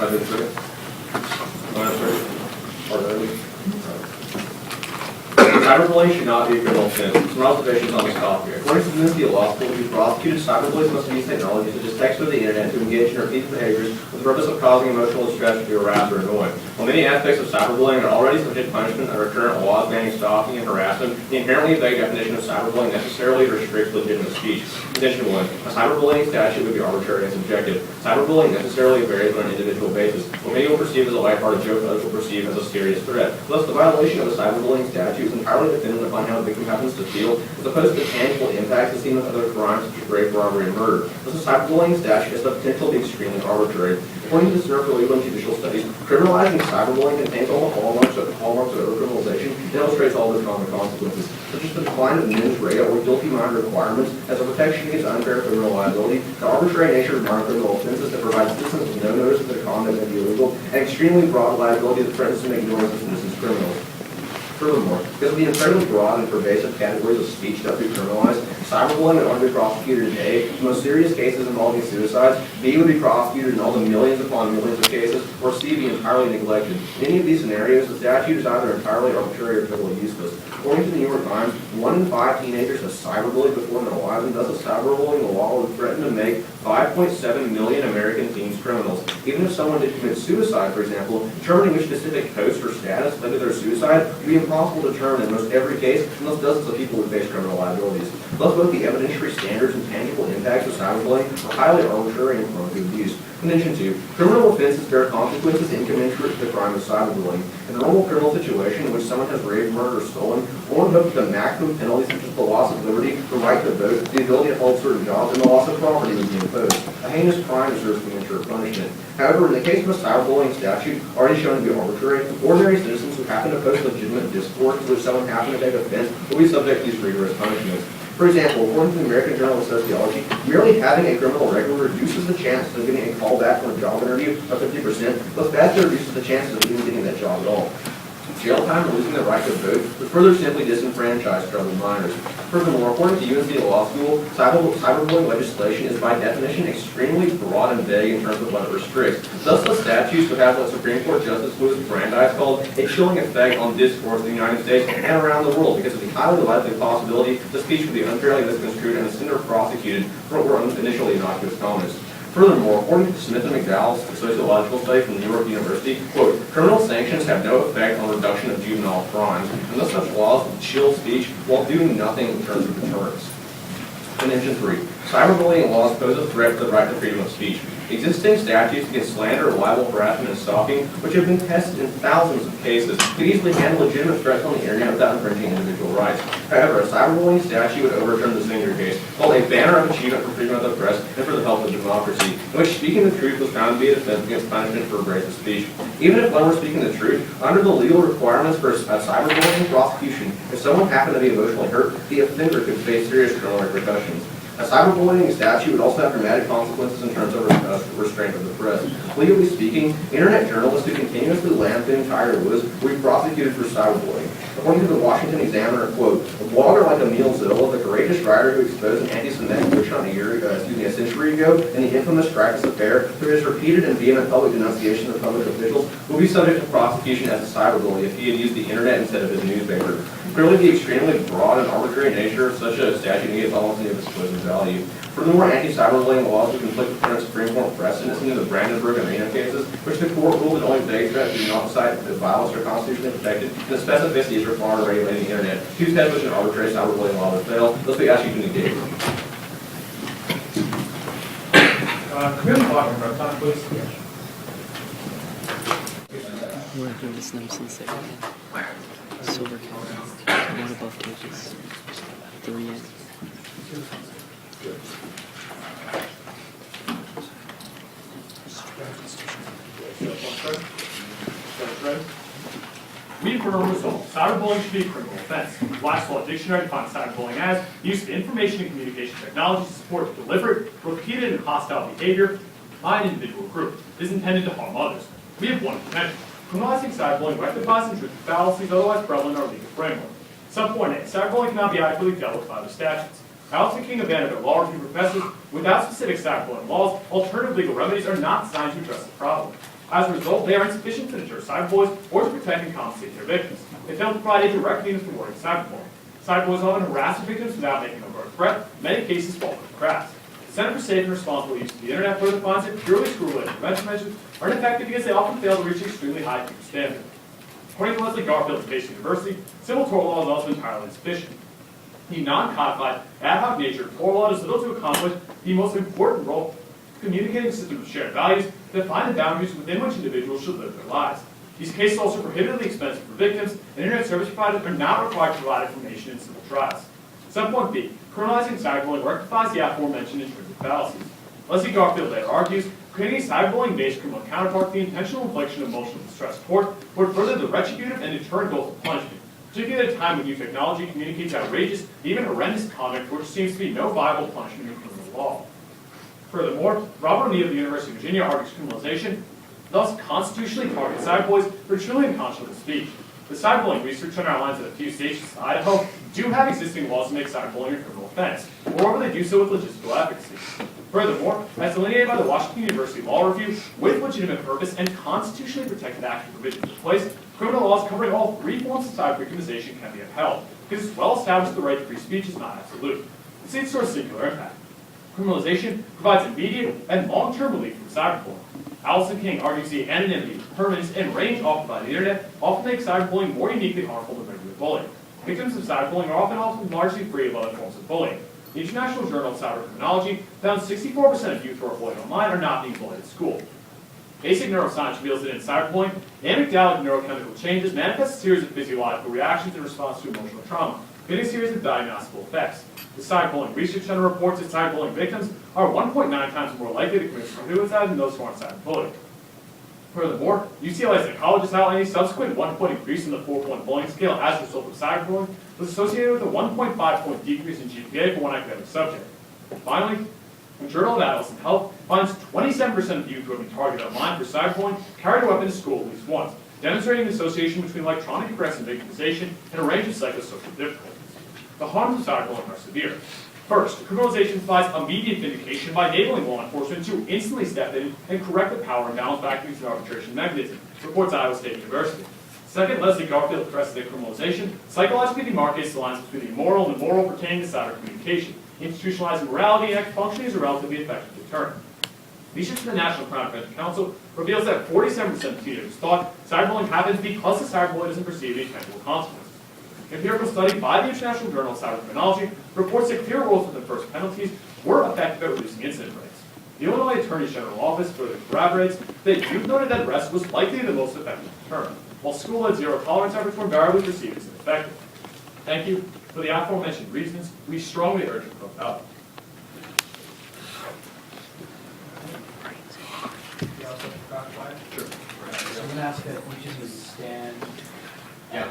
I did second. Cyberbullying should not be a criminal offense. Some observations on this topic. According to the Princeton Law School, to be prosecuted, cyberbullies must use technology such as text or the internet to engage in repeated behaviors with the purpose of causing emotional distress to be harassed or annoyed. While many aspects of cyberbullying are already subject to punishment under current laws banning stalking and harassment, the inherently vague definition of cyberbullying necessarily restricts legitimate speech. Condition 1. A cyberbullying statute would be arbitrary and subjective. Cyberbullying necessarily varies on an individual basis. What many will perceive as a lighthearted joke, others will perceive as a serious threat. Thus, the violation of a cyberbullying statute is entirely dependent upon how the victim happens to feel, as opposed to the tangible impacts seen with other crimes such as rape, robbery, and murder. Thus, a cyberbullying statute has the potential to be extremely arbitrary. According to the Center for Legal and Judicial Studies, criminalizing cyberbullying contains all the hallmarks of overcriminalization and illustrates all the common consequences, such as the decline of mens rea or guilty mind requirements as a protection against unfair criminal liability, the arbitrary nature of non-criminal offenses that provide citizens with no notice that their conduct may be illegal, and extremely broad liability that threatens to make ignorance of citizens criminals. Furthermore, because of the incredibly broad and pervasive categories of speech that would be criminalized, cyberbullying would only be prosecuted in A, the most serious cases involving suicides, B would be prosecuted in all the millions upon millions of cases, or C be entirely neglected. In any of these scenarios, the statute is either entirely arbitrary or totally useless. According to the New York Times, 1 in 5 teenagers have cyberbullied before their lives, and thus a cyberbullying law would threaten to make 5.7 million American teens criminals. Even if someone did commit suicide, for example, determining which specific post or status led to their suicide would be impossible to determine in most every case, unless dozens of people would face criminal liabilities. Thus, both the evidentiary standards and tangible impacts of cyberbullying are highly arbitrary and prone to abuse. Condition 2. Criminal offenses bear consequences incommensurate to the crime of cyberbullying. In a normal criminal situation in which someone has raped, murdered, or stolen, one would hope that the maximum penalties such as the loss of liberty, the right to vote, the ability to hold certain jobs, and the loss of property would be imposed. A heinous crime deserves commensurate punishment. However, in the case of a cyberbullying statute already shown to be arbitrary, ordinary citizens who happen to post legitimate discourse to which someone happened to take offense will be subject to these rigorous punishments. For example, according to the American Journal of Sociology, merely having a criminal record reduces the chances of getting a call back from a job interview by 50%, thus vastly reduces the chances of even getting that job at all. Jail time or losing the right to vote would further simply disenfranchise troubled minors. Furthermore, according to UNC Law School, cyberbullying legislation is by definition extremely broad and vague in terms of what it restricts. Thus, the statutes would have what Supreme Court Justice Louis Brandeis called a chilling effect on discourse in the United States and around the world because of the highly likely possibility that speech would be unfairly misconstrued and the sender prosecuted for what were initially innocuous comments. Furthermore, according to Smith and McCallie, a sociological study from New York University, quote, criminal sanctions have no effect on reduction of juvenile crimes, and thus such laws will chill speech while doing nothing in terms of deterrence. Condition 3. Cyberbullying laws pose a threat to the right to freedom of speech. Existing statutes against slander, libel, harassment, and stalking, which have been tested in thousands of cases, could easily handle legitimate threats on the internet without infringing individual rights. However, a cyberbullying statute would overturn the Singer case, called a banner of achievement for freedom of the press and for the health of democracy, in which speaking the truth was found to be a defense against punishment for abrasive speech. Even if one were speaking the truth, under the legal requirements for a cyberbullying prosecution, if someone happened to be emotionally hurt, the offender could face serious criminal repercussions. A cyberbullying statute would also have dramatic consequences in terms of restraint of the press. Legally speaking, internet journalists who continuously lampoon Tiger Woods will be prosecuted for cyberbullying. According to the Washington Examiner, quote, a blogger like Emil Zola, the courageous writer who exposed an anti-Semitic witch hunt a century ago, and the infamous practice affair through his repeated and vehement public denunciation of public officials, will be subject to prosecution as a cyberbully if he had used the internet instead of his newspaper. Clearly, the extremely broad and arbitrary nature of such a statute negates almost any of its supposed value. Furthermore, anti-cyberbullying laws would conflict with current Supreme Court precedents in the Brandenburg and Reno cases, which the court ruled that only vague threats do not cite that violence are constitutionally protected, and the specificity is required to regulate the internet. Two tests which an arbitrary cyberbullying law would fail. Let's be asked you to negate them. Can we have a block in time, please? You want to do this Simpsons there? Where? Silver cow. One above cages. 3 in. We affirm result. Cyberbullying should be a criminal offense. Black's Law Dictionary defines cyberbullying as the use of information and communication technology to support deliberate, repeated, and hostile behavior by an individual group. It is intended to harm others. We have one convention. Criminalizing cyberbullying rectifies and truth fallacies otherwise prevalent in our legal framework. Subpoint A. Cyberbullying cannot be adequately dealt with by other statutes. Allison King of Vanderbilt Law Review professors, without specific cyberbullying laws, alternative legal remedies are not designed to address the problem. As a result, they are insufficient to deter cyberboys or to protect and compensate their victims. They fail to provide a direct means of rewarding cyberbullying. Cyberboys often harass their victims without making a overt threat. Many cases fall through the cracks. The Center for Safe and Responsible Use of the Internet further finds that purely school-related prevention measures are ineffective because they often fail to reach extremely high computer standards. According to Leslie Garfield at Pace University, civil tort law is also entirely insufficient. The non-codified, ad hoc nature of tort law does little to accomplish the most important role, communicating a system of shared values that define the boundaries within which individuals should live their lives. These cases are also prohibitively expensive for victims, and Internet service providers are not required to provide information in civil trials. Subpoint B, criminalizing cyberbullying rectifies the aforementioned intrinsic fallacies. Leslie Garfield later argues, creating a cyberbullying-based criminal counterpart to the intentional infliction of emotional distress support would further the retributive and deterrent goals of punishment, particularly at a time when new technology communicates outrageous, even horrendous conduct for which seems to be no viable punishment in criminal law. Furthermore, Robert O'Neill of the University of Virginia argues criminalization thus constitutionally targets cyberboys for truly unconscionable speech. The cyberbullying research center outlines that a few states, such as Idaho, do have existing laws to make cyberbullying a criminal offense. Moreover, they do so with logistical efficacy. Furthermore, as delineated by the Washington University Law Review, with legitimate purpose and constitutionally protected action provisions in place, criminal laws covering all three forms of cyber victimization can be upheld, because it's well established that the right to free speech is not absolute. It leads to a singular impact. Criminalization provides immediate and long-term relief from cyberbullying. Allison King argues the anonymity, permanence, and range offered by the Internet often make cyberbullying more uniquely harmful than regular bullying. Victims of cyberbullying are often largely free of other forms of bullying. The International Journal of Cybercriminology found 64% of youth who are bullied online are not being bullied at school. Basic neuroscience reveals that in cyberbullying, amygdalic neurochemical changes manifest a series of physiological reactions in response to emotional trauma, creating a series of diagnosable effects. The Cyberbullying Research Center reports that cyberbullying victims are 1.9 times more likely to commit suicide than those who aren't cyberbullied. Furthermore, UCLA psychologists outline a subsequent 1-point increase in the 4-point bullying scale as a result of cyberbullying was associated with a 1.5-point decrease in GPA for one academic subject. Finally, the Journal of Adolescent Health finds 27% of youth who have been targeted online for cyberbullying carried a weapon to school at least once, demonstrating the association between electronic aggressive victimization and a range of psychosocial difficulties. The harms of cyberbullying are severe. First, criminalization provides immediate vindication by enabling law enforcement to instantly step in and correct the power imbalance back against an arbitration mechanism, reports Iowa State University. Second, Leslie Garfield addresses that criminalization psychologically demarcates the lines between the immoral and the moral pertaining to cyber communication, institutionalizing morality and functioning as a relatively effective deterrent. Research from the National Crime Prevention Council reveals that 47% of teenagers thought cyberbullying happens because the cyberbully doesn't perceive any tangible consequences. An empirical study by the International Journal of Cybercriminology reports that clear rules with enforced penalties were effective at reducing incident rates. The Illinois Attorney General Office further corroborates that youth noted that arrest was likely the most effective deterrent, while school-led zero-tolerance efforts were invariably perceived as ineffective. Thank you. For the aforementioned reasons, we strongly urge you to vote no. Sure. So I'm going to ask that each of you stand. Yeah.